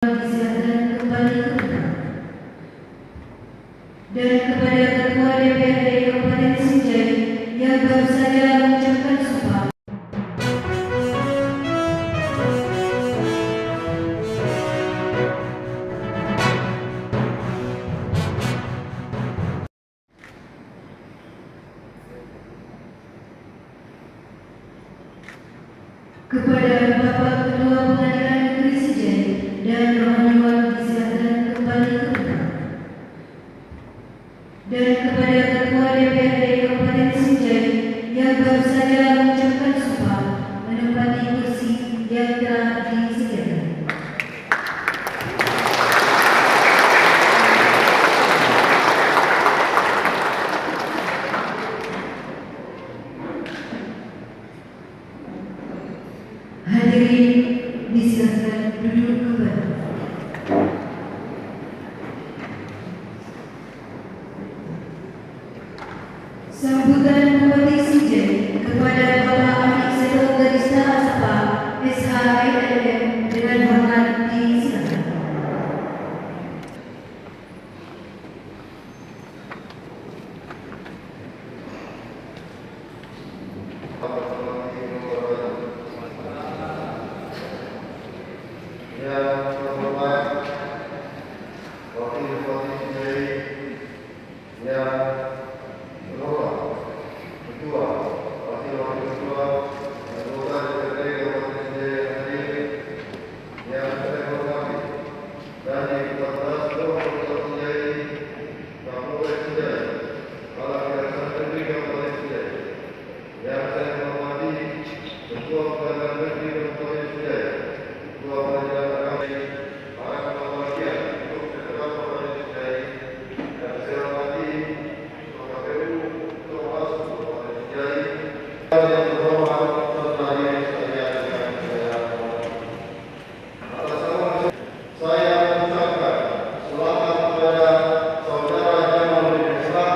Disilakan kembali ke tempat. Dan kepada Ketua DPRD Kabupaten Sinjai yang baru saja mengucapkan sumpah. Kepada Bapak Ketua Pengadilan Negeri Sinjai dan rohaniwan disilakan kembali ke tempat. Dan kepada Ketua DPRD Kabupaten Sinjai yang baru saja mengucapkan sumpah menempati kursi yang telah disediakan. Hadirin disilakan duduk kembali. Sambutan Bupati Sinjai kepada Bapak Adik Seto Garista Asapa SHMM dengan hormat disilakan. Yang terhormat Wakil Bupati Sinjai, yang terhormat Ketua, Wakil Ketua, Anggota DPRD Kabupaten Sinjai yang hadir, yang saya hormati, dan di 14 Kabupaten Sinjai, Kapolres Sinjai, Kepala Kejaksaan Negeri Kabupaten Sinjai, yang saya hormati Ketua Pengadilan Negeri Kabupaten Sinjai, Ketua Pengadilan Agama, para kepala bagian untuk Ketua Kabupaten Sinjai, yang saya hormati Ketua KPU, Ketua Bawaslu Kabupaten Sinjai, yang terhormat serta hadirin sekalian yang saya hormati. Atas nama saya mengucapkan selamat kepada saudara Jamaluddin Islam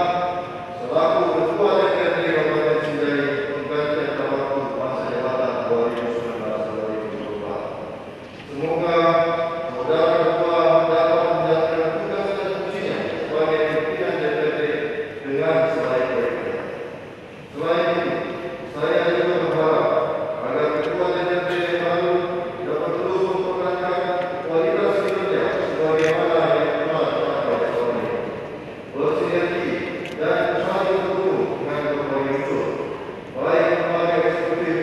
selaku Ketua DPRD Kabupaten Sinjai penggantian waktu masa jabatan 2019-2024. Semoga saudara Ketua dapat menjalankan tugas dan fungsinya sebagai pimpinan DPRD dengan sebaik-baiknya. Selain itu, saya juga berharap agar Ketua DPRD yang baru dapat terus mempertahankan kualitas kinerja sebagaimana yang telah dicapai selama ini, bersinergi dan saling mendukung dengan berbagai unsur, baik lembaga eksekutif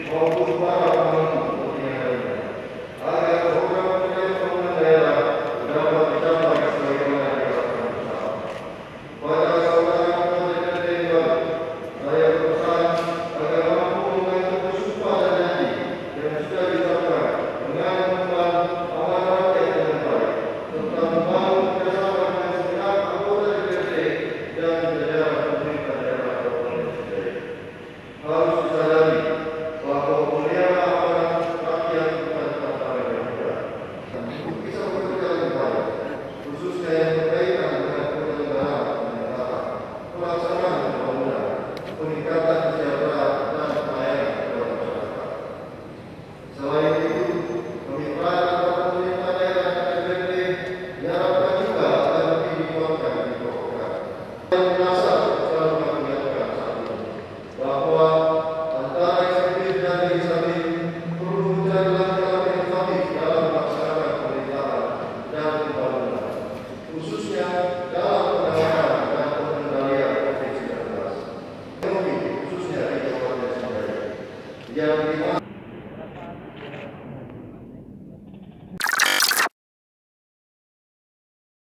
maupun para pemangku kepentingan lainnya, agar program kerja pembangunan daerah dapat dicapai sebagaimana diharapkan bersama. Pada saudara Ketua DPRD yang baru, saya berpesan agar mampu mengantongi sumpah dan janji yang sudah ditetapkan dengan mengemban amanah rakyat dengan baik, serta membangun kerjasama dengan segenap anggota DPRD dan jajaran pemerintah daerah Kabupaten Sinjai. Harus disadari bahwa memelihara amanah rakyat bukan tantangan yang mudah. Untuk bisa bekerja lebih baik, khususnya yang berkaitan dengan penyelenggaraan pemerintahan, pelaksanaan pembangunan, peningkatan kesejahteraan dan pelayanan kepada masyarakat. Selain itu, kemitraan antara pemerintah daerah dan DPRD diharapkan juga akan lebih dikuatkan dan dikokohkan. Yang mendasar selalu kami ingatkan saat ini bahwa antara eksekutif dan legislatif perlu mencari langkah-langkah inovatif dalam melaksanakan pemerintahan dan pembangunan, khususnya dalam penanganan dan pengendalian COVID-19, ekonomi khususnya di Kabupaten Sinjai, yang dimana